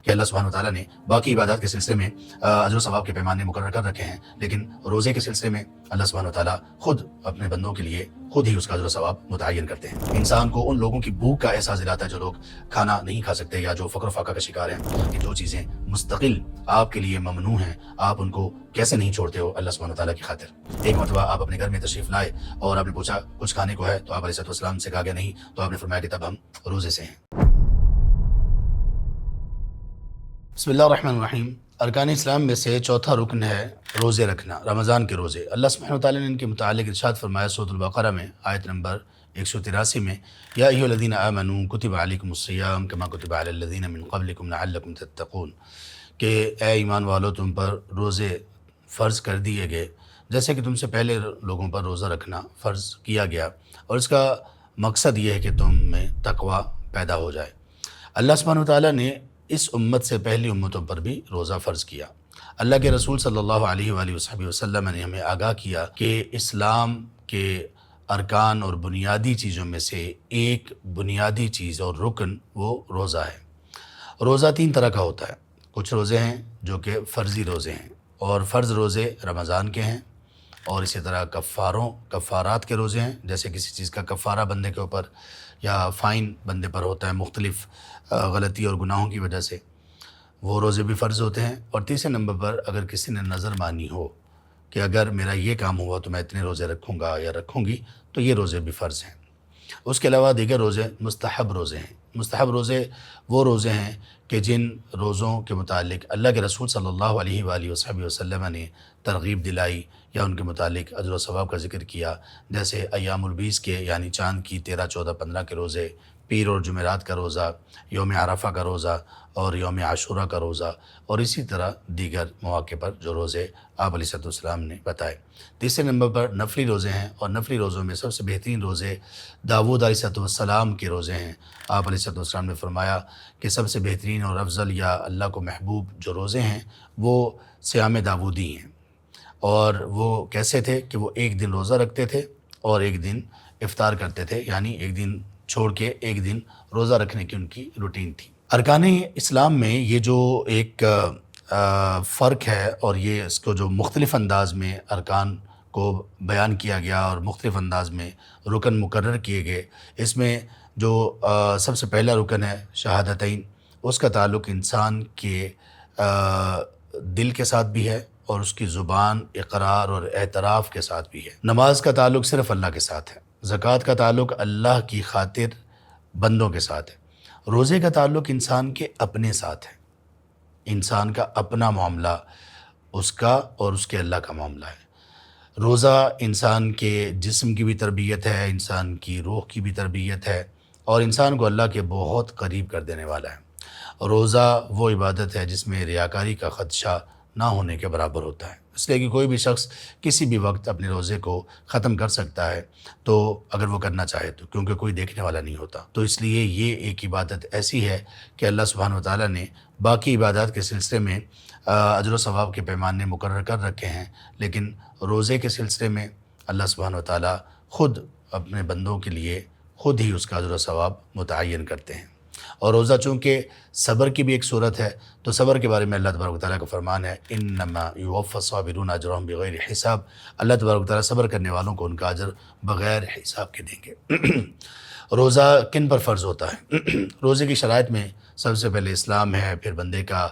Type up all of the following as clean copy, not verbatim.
کہ اللہ سبحانہ وتعالیٰ نے باقی عبادات کے سلسلے میں اجر و ثواب کے پیمانے مقرر کر رکھے ہیں، لیکن روزے کے سلسلے میں اللہ سبحانہ وتعالیٰ خود اپنے بندوں کے لیے خود ہی اس کا اجر و ثواب متعین کرتے ہیں۔ انسان کو ان لوگوں کی بھوک کا احساس دلاتا ہے جو لوگ کھانا نہیں کھا سکتے یا جو فقر و فاقہ کا شکار ہیں، کہ جو چیزیں مستقل آپ کے لیے ممنوع ہیں آپ ان کو کیسے نہیں چھوڑتے ہو اللہ سبحانہ وتعالیٰ کی خاطر۔ ایک مرتبہ آپ اپنے گھر میں تشریف لائے اور آپ نے پوچھا کچھ کھانے کو ہے، تو آپ علیہ السلام سے کہا گیا نہیں، تو آپ نے فرمایا کہ تب ہم روزے سے ہیں۔ بسم اللہ الرحمن الرحیم۔ ارکان اسلام میں سے چوتھا رکن ہے روزے رکھنا، رمضان کے روزے۔ اللہ سبحانہ وتعالیٰ نے ان کے متعلق ارشاد فرمایا سورۃ البقرہ میں آیت نمبر 183 میں، یا ایھا الذین آمنوا کتب علیکم الصیام کما کتب علی الذین من قبلکم لعلکم تتقون، کہ اے ایمان والو تم پر روزے فرض کر دیے گئے جیسے کہ تم سے پہلے لوگوں پر روزہ رکھنا فرض کیا گیا، اور اس کا مقصد یہ ہے کہ تم میں تقوی پیدا ہو جائے۔ اللہ سبحانہ وتعالیٰ نے اس امت سے پہلی امتوں پر بھی روزہ فرض کیا۔ اللہ کے رسول صلی اللہ علیہ وآلہ وصحبہ وسلم نے ہمیں آگاہ کیا کہ اسلام کے ارکان اور بنیادی چیزوں میں سے ایک بنیادی چیز اور رکن وہ روزہ ہے۔ روزہ 3 طرح کا ہوتا ہے۔ کچھ روزے ہیں جو کہ فرضی روزے ہیں، اور فرض روزے رمضان کے ہیں، اور اسی طرح کفارات کے روزے ہیں، جیسے کسی چیز کا کفارہ بندے کے اوپر یا فائن بندے پر ہوتا ہے مختلف غلطی اور گناہوں کی وجہ سے، وہ روزے بھی فرض ہوتے ہیں۔ اور تیسرے نمبر پر اگر کسی نے نظر مانی ہو کہ اگر میرا یہ کام ہوا تو میں اتنے روزے رکھوں گا یا رکھوں گی، تو یہ روزے بھی فرض ہیں۔ اس کے علاوہ دیگر روزے مستحب روزے ہیں۔ مستحب روزے وہ روزے ہیں کہ جن روزوں کے متعلق اللہ کے رسول صلی اللہ علیہ وآلہ وصحبہ وسلم نے ترغیب دلائی یا ان کے متعلق اجر و ثواب کا ذکر کیا، جیسے ایام البیض کے یعنی چاند کی 13، 14، 15 کے روزے، پیر اور جمعرات کا روزہ، یوم عرفہ کا روزہ اور یوم عاشوراء کا روزہ، اور اسی طرح دیگر مواقع پر جو روزے آپ علیہ السلام نے بتائے۔ تیسرے نمبر پر نفلی روزے ہیں، اور نفلی روزوں میں سب سے بہترین روزے داؤد علیہ السلام کے روزے ہیں۔ آپ علیہ السلام نے فرمایا کہ سب سے بہترین اور افضل یا اللہ کو محبوب جو روزے ہیں وہ صیام داودی ہیں۔ اور وہ کیسے تھے کہ وہ ایک دن روزہ رکھتے تھے اور ایک دن افطار کرتے تھے، یعنی ایک دن چھوڑ کے ایک دن روزہ رکھنے کی ان کی روٹین تھی۔ ارکان اسلام میں یہ جو ایک فرق ہے، اور یہ اس کو جو مختلف انداز میں ارکان کو بیان کیا گیا اور مختلف انداز میں رکن مقرر کیے گئے، اس میں جو سب سے پہلا رکن ہے شہادتین، اس کا تعلق انسان کے دل کے ساتھ بھی ہے اور اس کی زبان اقرار اور اعتراف کے ساتھ بھی ہے۔ نماز کا تعلق صرف اللہ کے ساتھ ہے۔ زکوٰۃ کا تعلق اللہ کی خاطر بندوں کے ساتھ ہے۔ روزے کا تعلق انسان کے اپنے ساتھ ہے۔ انسان کا اپنا معاملہ اس کا اور اس کے اللہ کا معاملہ ہے۔ روزہ انسان کے جسم کی بھی تربیت ہے، انسان کی روح کی بھی تربیت ہے، اور انسان کو اللہ کے بہت قریب کر دینے والا ہے۔ روزہ وہ عبادت ہے جس میں ریاکاری کا خدشہ نہ ہونے کے برابر ہوتا ہے، اس لیے کہ کوئی بھی شخص کسی بھی وقت اپنے روزے کو ختم کر سکتا ہے، تو اگر وہ کرنا چاہے تو، کیونکہ کوئی دیکھنے والا نہیں ہوتا۔ تو اس لیے یہ ایک عبادت ایسی ہے کہ اللہ سبحانہ وتعالیٰ نے باقی عبادات کے سلسلے میں اجر و ثواب کے پیمانے مقرر کر رکھے ہیں، لیکن روزے کے سلسلے میں اللہ سبحانہ وتعالیٰ خود اپنے بندوں کے لیے خود ہی اس کا اجر و ثواب متعین کرتے ہیں۔ اور روزہ چونکہ صبر کی بھی ایک صورت ہے، تو صبر کے بارے میں اللہ تبارک و تعالیٰ کا فرمان ہے انما یوفی الصابرون اجرهم بغیر حساب، اللہ تبارک و تعالیٰ صبر کرنے والوں کو ان کا اجر بغیر حساب کے دیں گے۔ روزہ کن پر فرض ہوتا ہے؟ روزے کی شرائط میں سب سے پہلے اسلام ہے، پھر بندے کا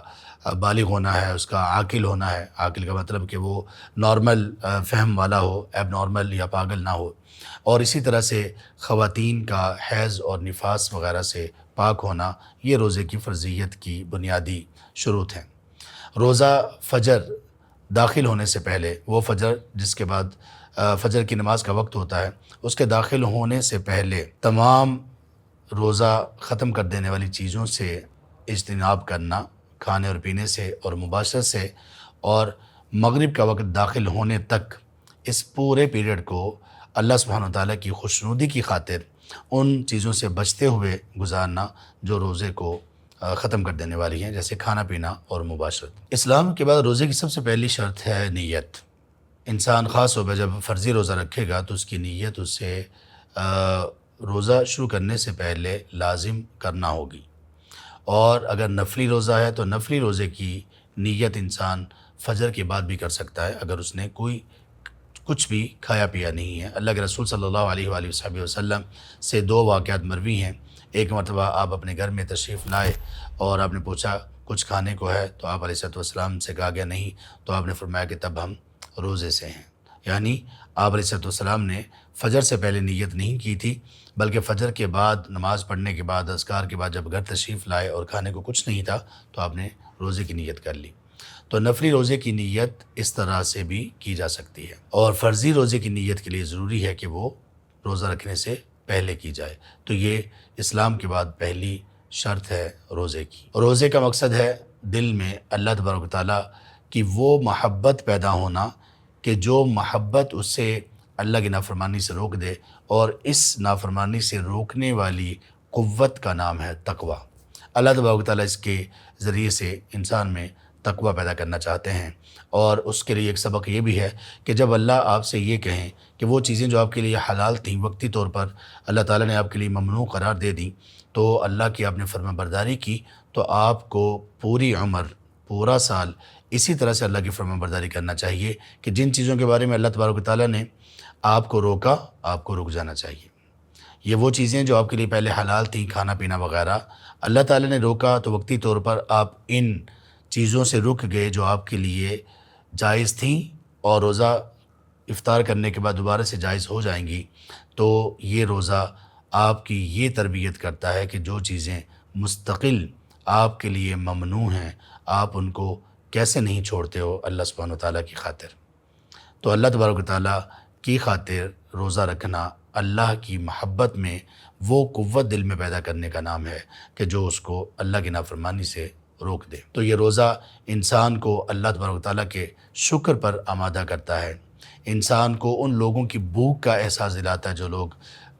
بالغ ہونا ہے، اس کا عاقل ہونا ہے۔ عاقل کا مطلب کہ وہ نارمل فہم والا ہو، ایب نارمل یا پاگل نہ ہو، اور اسی طرح سے خواتین کا حیض اور نفاس وغیرہ سے پاک ہونا، یہ روزے کی فرضیت کی بنیادی شروط ہیں۔ روزہ فجر داخل ہونے سے پہلے، وہ فجر جس کے بعد فجر کی نماز کا وقت ہوتا ہے، اس کے داخل ہونے سے پہلے تمام روزہ ختم کر دینے والی چیزوں سے اجتناب کرنا، کھانے اور پینے سے اور مباشرت سے، اور مغرب کا وقت داخل ہونے تک اس پورے پیریڈ کو اللہ سبحانہ وتعالیٰ کی خوشنودی کی خاطر ان چیزوں سے بچتے ہوئے گزارنا جو روزے کو ختم کر دینے والی ہیں، جیسے کھانا پینا اور مباشرت۔ اسلام کے بعد روزے کی سب سے پہلی شرط ہے نیت۔ انسان خاص طور پہ جب فرضی روزہ رکھے گا تو اس کی نیت اسے روزہ شروع کرنے سے پہلے لازم کرنا ہوگی، اور اگر نفلی روزہ ہے تو نفلی روزے کی نیت انسان فجر کے بعد بھی کر سکتا ہے اگر اس نے کوئی کچھ بھی کھایا پیا نہیں ہے۔ اللہ کے رسول صلی اللہ علیہ وآلہ وسلم سے دو واقعات مروی ہیں۔ ایک مرتبہ آپ اپنے گھر میں تشریف لائے اور آپ نے پوچھا کچھ کھانے کو ہے، تو آپ علیہ السلام سے کہا گیا نہیں، تو آپ نے فرمایا کہ تب ہم روزے سے ہیں۔ یعنی آپ علیہ السلام نے فجر سے پہلے نیت نہیں کی تھی، بلکہ فجر کے بعد نماز پڑھنے کے بعد اذکار کے بعد جب گھر تشریف لائے اور کھانے کو کچھ نہیں تھا تو آپ نے روزے کی نیت کر لی۔ تو نفلی روزے کی نیت اس طرح سے بھی کی جا سکتی ہے، اور فرضی روزے کی نیت کے لیے ضروری ہے کہ وہ روزہ رکھنے سے پہلے کی جائے۔ تو یہ اسلام کے بعد پہلی شرط ہے روزے کی۔ روزے کا مقصد ہے دل میں اللہ تبارک و تعالیٰ کی وہ محبت پیدا ہونا کہ جو محبت اسے اللہ کی نافرمانی سے روک دے، اور اس نافرمانی سے روکنے والی قوت کا نام ہے تقوی۔ اللہ تبارک و تعالیٰ اس کے ذریعے سے انسان میں تقوی پیدا کرنا چاہتے ہیں، اور اس کے لیے ایک سبق یہ بھی ہے کہ جب اللہ آپ سے یہ کہیں کہ وہ چیزیں جو آپ کے لیے حلال تھیں وقتی طور پر اللہ تعالیٰ نے آپ کے لیے ممنوع قرار دے دیں، تو اللہ کی آپ نے فرما برداری کی، تو آپ کو پوری عمر پورا سال اسی طرح سے اللہ کی فرما برداری کرنا چاہیے کہ جن چیزوں کے بارے میں اللہ تبارک و تعالیٰ نے آپ کو روکا آپ کو رک جانا چاہیے۔ یہ وہ چیزیں جو آپ کے لیے پہلے حلال تھیں، کھانا پینا وغیرہ، اللہ تعالیٰ نے روکا تو وقتی طور پر آپ ان چیزوں سے رک گئے جو آپ کے لیے جائز تھیں، اور روزہ افطار کرنے کے بعد دوبارہ سے جائز ہو جائیں گی، تو یہ روزہ آپ کی یہ تربیت کرتا ہے کہ جو چیزیں مستقل آپ کے لیے ممنوع ہیں آپ ان کو کیسے نہیں چھوڑتے ہو اللہ سبحانہ و تعالیٰ کی خاطر۔ تو اللہ تبارک و تعالیٰ کی خاطر روزہ رکھنا اللہ کی محبت میں وہ قوت دل میں پیدا کرنے کا نام ہے کہ جو اس کو اللہ کی نافرمانی سے روک دے۔ تو یہ روزہ انسان کو اللہ تبارک و تعالیٰ کے شکر پر آمادہ کرتا ہے، انسان کو ان لوگوں کی بھوک کا احساس دلاتا ہے جو لوگ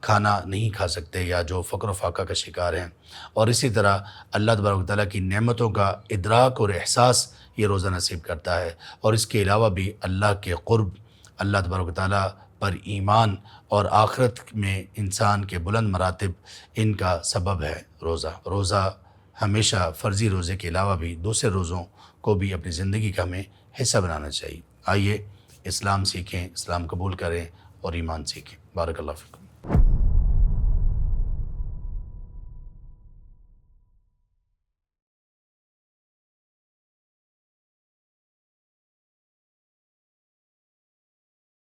کھانا نہیں کھا سکتے یا جو فقر و فاقہ کا شکار ہیں، اور اسی طرح اللہ تبارک و تعالیٰ کی نعمتوں کا ادراک اور احساس یہ روزہ نصیب کرتا ہے، اور اس کے علاوہ بھی اللہ کے قرب، اللہ تبارک و تعالیٰ پر ایمان اور آخرت میں انسان کے بلند مراتب، ان کا سبب ہے روزہ۔ روزہ ہمیشہ فرضی روزے کے علاوہ بھی دوسرے روزوں کو بھی اپنی زندگی کا ہمیں حصہ بنانا چاہیے۔ آئیے اسلام سیکھیں، اسلام قبول کریں اور ایمان سیکھیں۔ بارک اللہ فیکم۔